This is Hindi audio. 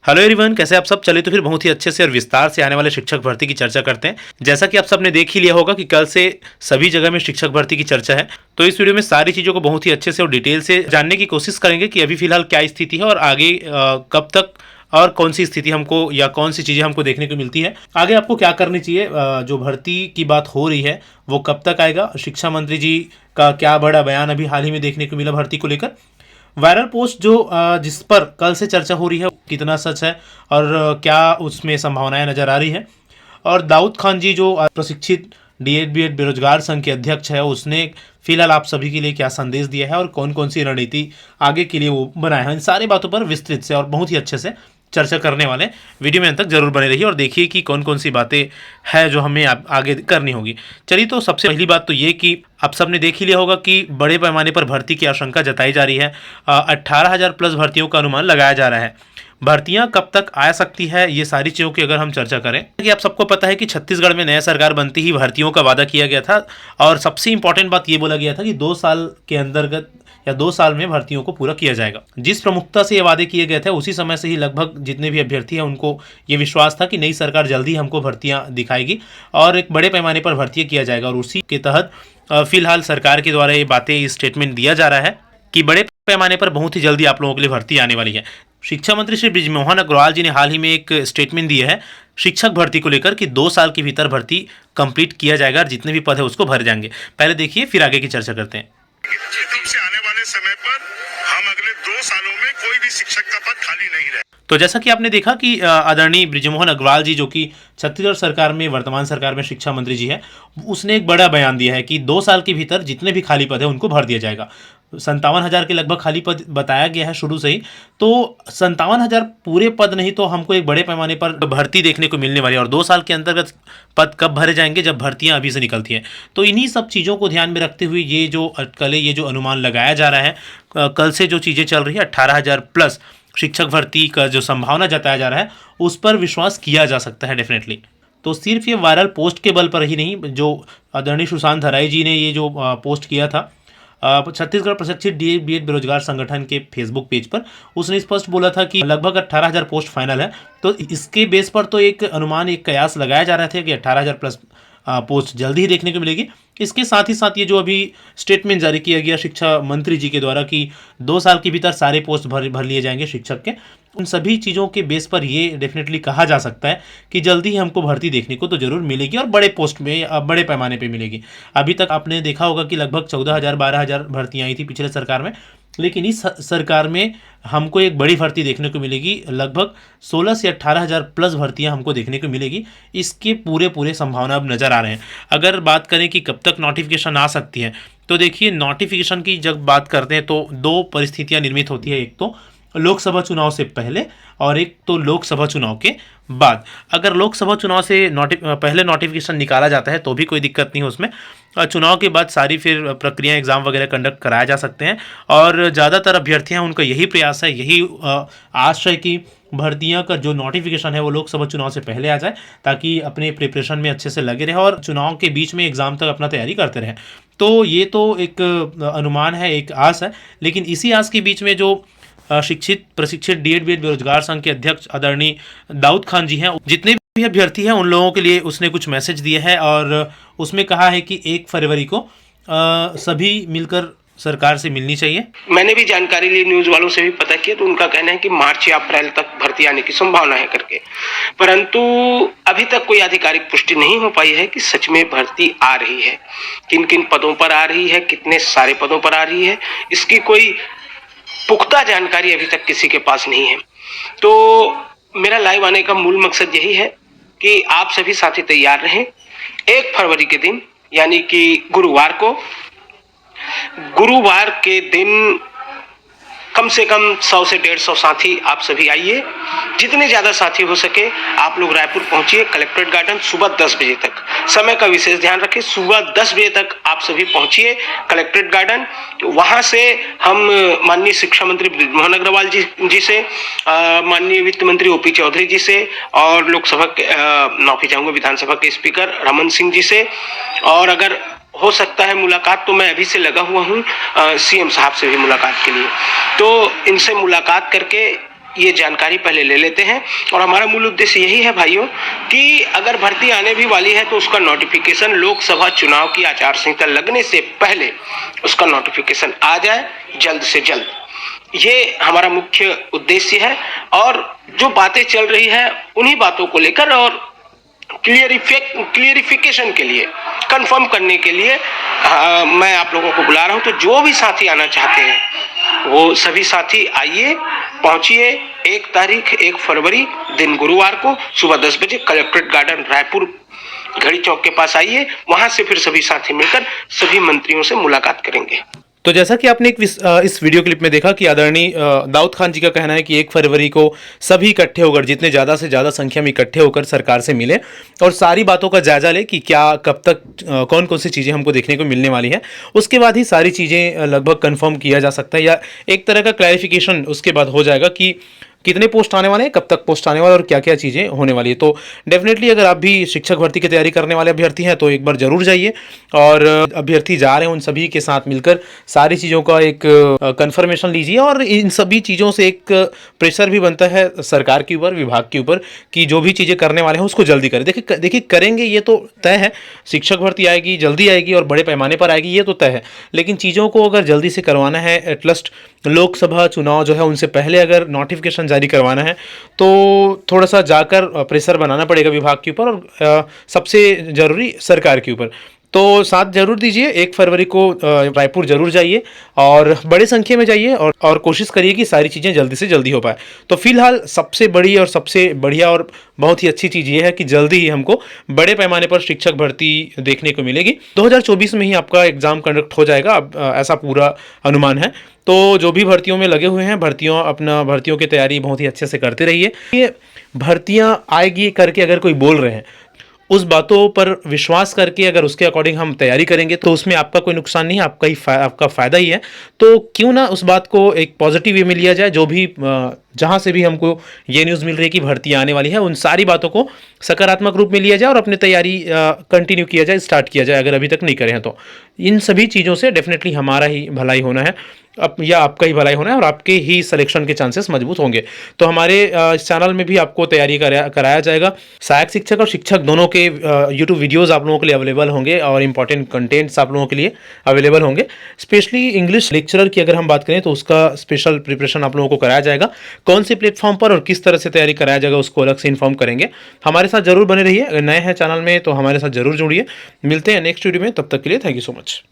हेलो एवरीवन, कैसे आप सब। चले तो फिर बहुत ही अच्छे से और विस्तार से आने वाले शिक्षक भर्ती की चर्चा करते हैं। जैसा कि आप सबने देख ही लिया होगा कि कल से सभी जगह में शिक्षक भर्ती की चर्चा है। तो इस वीडियो में सारी चीज़ों को बहुत ही अच्छे से और डिटेल से जानने की कोशिश करेंगे कि अभी फिलहाल क्या स्थिति है और आगे कब तक और कौन सी स्थिति हमको या कौन सी चीज़ें हमको देखने को मिलती है। आगे आपको क्या करनी चाहिए, जो भर्ती की बात हो रही है वो कब तक आएगा, शिक्षा मंत्री जी का क्या बड़ा बयान अभी हाल ही में देखने को मिला भर्ती को लेकर, वायरल पोस्ट जो जिस पर कल से चर्चा हो रही है कितना सच है और क्या उसमें संभावनाएं नजर आ रही है, और दाऊद खान जी जो प्रशिक्षित डीएड बीएड बेरोजगार संघ के अध्यक्ष है उसने फिलहाल आप सभी के लिए क्या संदेश दिया है और कौन कौन सी रणनीति आगे के लिए वो बनाया है। इन सारी बातों पर विस्तृत से और बहुत ही अच्छे से चर्चा करने वाले। वीडियो में अंत तक जरूर बने रहिए और देखिए कि कौन कौन सी बातें हैं जो हमें आगे करनी होगी। चलिए, तो सबसे पहली बात तो ये कि आप सबने देख ही लिया होगा कि बड़े पैमाने पर भर्ती की आशंका जताई जा रही है। 18,000 प्लस भर्तियों का अनुमान लगाया जा रहा है। भर्तियां कब तक आ सकती है, ये सारी चीज़ों की अगर हम चर्चा करें कि आप सबको पता है कि छत्तीसगढ़ में नया सरकार बनती ही भर्तियों का वादा किया गया था और सबसे इंपॉर्टेंट बात ये बोला गया था कि 2 साल के अंतर्गत या 2 साल में भर्तियों को पूरा किया जाएगा। जिस प्रमुखता से ये वादे किए गए थे उसी समय से ही लगभग जितने भी अभ्यर्थी हैं उनको ये विश्वास था कि नई सरकार जल्दी हमको भर्तियां दिखाएगी और एक बड़े पैमाने पर भर्तियां किया जाएगा। और उसी के तहत फिलहाल सरकार के द्वारा ये बातें स्टेटमेंट दिया जा रहा है कि बड़े पैमाने पर बहुत ही जल्दी आप लोगों के लिए भर्ती आने वाली है। शिक्षा मंत्री श्री बृजमोहन अग्रवाल जी ने हाल ही में एक स्टेटमेंट दिया है शिक्षक भर्ती को लेकर कि 2 साल के भीतर भर्ती कंप्लीट किया जाएगा और जितने भी पद है उसको भर जाएंगे। पहले देखिए फिर आगे की चर्चा करते हैं। से आने वाले समय पर हम अगले 2 सालों में कोई भी शिक्षक का पद खाली नहीं रहे। तो जैसा कि आपने देखा कि आदरणीय बृजमोहन अग्रवाल जी जो कि छत्तीसगढ़ सरकार में वर्तमान सरकार में शिक्षा मंत्री जी है, उसने एक बड़ा बयान दिया है कि 2 साल के भीतर जितने भी खाली पद है उनको भर दिया जाएगा। 57,000 के लगभग खाली पद बताया गया है शुरू से ही। तो 57,000 पूरे पद नहीं तो हमको एक बड़े पैमाने पर भर्ती देखने को मिलने वाली है। और 2 साल के अंतर्गत पद कब भरे जाएंगे, जब भर्तियां अभी से निकलती हैं। तो इन्हीं सब चीज़ों को ध्यान में रखते हुए ये जो अटकलें, ये जो अनुमान लगाया जा रहा है, कल से जो चीज़ें चल रही है 18,000 प्लस शिक्षक भर्ती का जो संभावना जताया जा रहा है उस पर विश्वास किया जा सकता है डेफिनेटली। तो सिर्फ ये वायरल पोस्ट के बल पर ही नहीं, जो आदरणीय सुशांत धराई जी ने ये जो पोस्ट किया था छत्तीसगढ़ प्रशिक्षित डीएड बीएड बेरोजगार संगठन के फेसबुक पेज पर, उसने स्पष्ट बोला था कि लगभग 18,000 पोस्ट फाइनल है। तो इसके बेस पर तो एक अनुमान, एक कयास लगाया जा रहा था कि 18,000 प्लस पोस्ट जल्दी ही देखने को मिलेगी। इसके साथ ही साथ ये जो अभी स्टेटमेंट जारी किया गया शिक्षा मंत्री जी के द्वारा कि 2 साल के भीतर सारे पोस्ट भर लिए जाएंगे शिक्षक के, उन सभी चीज़ों के बेस पर ये डेफिनेटली कहा जा सकता है कि जल्दी ही हमको भर्ती देखने को तो जरूर मिलेगी और बड़े पोस्ट में, बड़े पैमाने पे मिलेगी। अभी तक आपने देखा होगा कि लगभग 14,000 12,000 भर्तियाँ आई थी पिछले सरकार में, लेकिन इस सरकार में हमको एक बड़ी भर्ती देखने को मिलेगी। लगभग 16 से 18,000 प्लस भर्तियां हमको देखने को मिलेगी। इसके पूरे संभावना अब नज़र आ रहे हैं। अगर बात करें कि कब तक नोटिफिकेशन आ सकती है, तो देखिए नोटिफिकेशन की जब बात करते हैं तो 2 परिस्थितियां निर्मित होती है। एक तो लोकसभा चुनाव से पहले और एक तो लोकसभा चुनाव के बाद। अगर लोकसभा चुनाव से पहले नोटिफिकेशन निकाला जाता है तो भी कोई दिक्कत नहीं है उसमें। चुनाव के बाद सारी फिर प्रक्रिया, एग्ज़ाम वगैरह कंडक्ट कराए जा सकते हैं। और ज़्यादातर अभ्यर्थी हैं उनका यही प्रयास है, यही आशा है कि भर्तियां का जो नोटिफिकेशन है वो लोकसभा चुनाव से पहले आ जाए ताकि अपने प्रिपरेशन में अच्छे से लगे रहे और चुनाव के बीच में एग्ज़ाम तक अपना तैयारी करते रहें। तो ये तो एक अनुमान है, एक आस है। लेकिन इसी आस के बीच में जो शिक्षित प्रशिक्षित डीएड बीएड बेरोजगार संघ के अध्यक्ष आदरणीय दाऊद खान जी हैं, जितने भी अभ्यर्थी हैं उन लोगों के लिए उसने कुछ मैसेज दिए हैं और उसमें कहा है कि 1 फरवरी को सभी मिलकर सरकार से मिलनी चाहिए। मैंने भी जानकारी ली, न्यूज वालों से भी पता किया, तो उनका कहना है कि मार्च या अप्रैल तक भर्ती आने की संभावना है करके। परंतु अभी तक कोई आधिकारिक पुष्टि नहीं हो पाई है कि सच में भर्ती आ रही है, किन किन पदों पर आ रही है, कितने सारे पदों पर आ रही है, इसकी कोई पुख्ता जानकारी अभी तक किसी के पास नहीं है। तो मेरा लाइव आने का मूल मकसद यही है कि आप सभी साथी तैयार रहें। 1 फरवरी के दिन यानी कि गुरुवार के दिन कम से कम 100 से 150 साथी आप सभी आइए। जितने ज़्यादा साथी हो सके आप लोग रायपुर पहुंचिए, कलेक्ट्रेट गार्डन सुबह 10 बजे तक। समय का विशेष ध्यान रखें, सुबह 10 बजे तक आप सभी पहुंचिए कलेक्ट्रेट गार्डन। वहां से हम माननीय शिक्षा मंत्री बृजमोहन अग्रवाल जी से, माननीय वित्त मंत्री ओपी चौधरी जी से और लोकसभा के माफी चाहूंगा विधानसभा के स्पीकर रमन सिंह जी से, और अगर हो सकता है मुलाकात तो मैं अभी से लगा हुआ हूँ सीएम साहब से भी मुलाकात के लिए। तो इनसे मुलाकात करके ये जानकारी पहले ले लेते हैं। और हमारा मूल उद्देश्य यही है भाइयों कि अगर भर्ती आने भी वाली है तो उसका नोटिफिकेशन लोकसभा चुनाव की आचार संहिता लगने से पहले उसका नोटिफिकेशन आ जाए जल्द से जल्द, ये हमारा मुख्य उद्देश्य है। और जो बातें चल रही है उन्हीं बातों को लेकर और क्लियरिफिकेशन के लिए, कंफर्म करने के लिए मैं आप लोगों को बुला रहा हूं। तो जो भी साथी आना चाहते हैं वो सभी साथी आइए, पहुंचिए 1 फरवरी दिन गुरुवार को सुबह 10 बजे कलेक्ट्रेट गार्डन रायपुर घड़ी चौक के पास आइए। वहां से फिर सभी साथी मिलकर सभी मंत्रियों से मुलाकात करेंगे। तो जैसा कि आपने इस वीडियो क्लिप में देखा कि आदरणीय दाऊद खान जी का कहना है कि 1 फरवरी को सभी इकट्ठे होकर, जितने ज़्यादा से ज़्यादा संख्या में इकट्ठे होकर सरकार से मिले और सारी बातों का जायजा ले कि क्या कब तक कौन कौन सी चीज़ें हमको देखने को मिलने वाली है। उसके बाद ही सारी चीज़ें लगभग कंफर्म किया जा सकता है या एक तरह का क्लैरिफिकेशन उसके बाद हो जाएगा कि कितने पोस्ट आने वाले हैं, कब तक पोस्ट आने वाले और क्या क्या चीज़ें होने वाली है। तो डेफिनेटली अगर आप भी शिक्षक भर्ती की तैयारी करने वाले अभ्यर्थी हैं तो एक बार ज़रूर जाइए और अभ्यर्थी जा रहे हैं उन सभी के साथ मिलकर सारी चीज़ों का एक कंफर्मेशन लीजिए। और इन सभी चीज़ों से एक प्रेशर भी बनता है सरकार के ऊपर, विभाग के ऊपर कि जो भी चीज़ें करने वाले हैं उसको जल्दी करें। देखिए करेंगे ये तो तय है, शिक्षक भर्ती आएगी, जल्दी आएगी और बड़े पैमाने पर आएगी, ये तो तय है। लेकिन चीज़ों को अगर जल्दी से करवाना है, एटलीस्ट लोकसभा चुनाव जो है उनसे पहले अगर नोटिफिकेशन जारी करवाना है तो थोड़ा सा जाकर प्रेशर बनाना पड़ेगा विभाग के ऊपर और सबसे ज़रूरी सरकार के ऊपर। तो साथ जरूर दीजिए, 1 फरवरी को रायपुर जरूर जाइए और बड़ी संख्या में जाइए और कोशिश करिए कि सारी चीज़ें जल्दी से जल्दी हो पाए। तो फिलहाल सबसे बड़ी और सबसे बढ़िया और बहुत ही अच्छी चीज़ ये है कि जल्दी ही हमको बड़े पैमाने पर शिक्षक भर्ती देखने को मिलेगी। 2024 में ही आपका एग्ज़ाम कंडक्ट हो जाएगा, अब ऐसा पूरा अनुमान है। तो जो भी भर्तियों में लगे हुए हैं, भर्तियों की तैयारी बहुत ही अच्छे से करते रहिए। ये भर्तियाँ आएगी करके अगर कोई बोल रहे हैं, उस बातों पर विश्वास करके अगर उसके अकॉर्डिंग हम तैयारी करेंगे तो उसमें आपका कोई नुकसान नहीं है, आपका फ़ायदा ही है। तो क्यों ना उस बात को एक पॉजिटिव वे में लिया जाए। जो भी जहाँ से भी हमको ये न्यूज़ मिल रही है कि भर्ती आने वाली है, उन सारी बातों को सकारात्मक रूप में लिया जाए और अपनी तैयारी कंटिन्यू किया जाए, स्टार्ट किया जाए अगर अभी तक नहीं करें हैं तो। इन सभी चीज़ों से डेफिनेटली हमारा ही भलाई होना है या आपका ही भलाई होना है और आपके ही सिलेक्शन के चांसेस मजबूत होंगे। तो हमारे इस चैनल में भी आपको तैयारी कराया जाएगा। सहायक शिक्षक और शिक्षक दोनों के यूट्यूब वीडियोस आप लोगों के लिए अवेलेबल होंगे और इंपॉर्टेंट कंटेंट्स आप लोगों के लिए अवेलेबल होंगे। स्पेशली इंग्लिश लेक्चरर की अगर हम बात करें तो उसका स्पेशल प्रिपरेशन आप लोगों को कराया जाएगा। कौन से प्लेटफॉर्म पर और किस तरह से तैयारी कराया जाएगा उसको अलग से इन्फॉर्म करेंगे। हमारे साथ जरूर बने रहिए। अगर नए हैं चैनल में तो हमारे साथ जरूर जुड़िए। मिलते हैं नेक्स्ट वीडियो में, तब तक के लिए थैंक यू सो मच।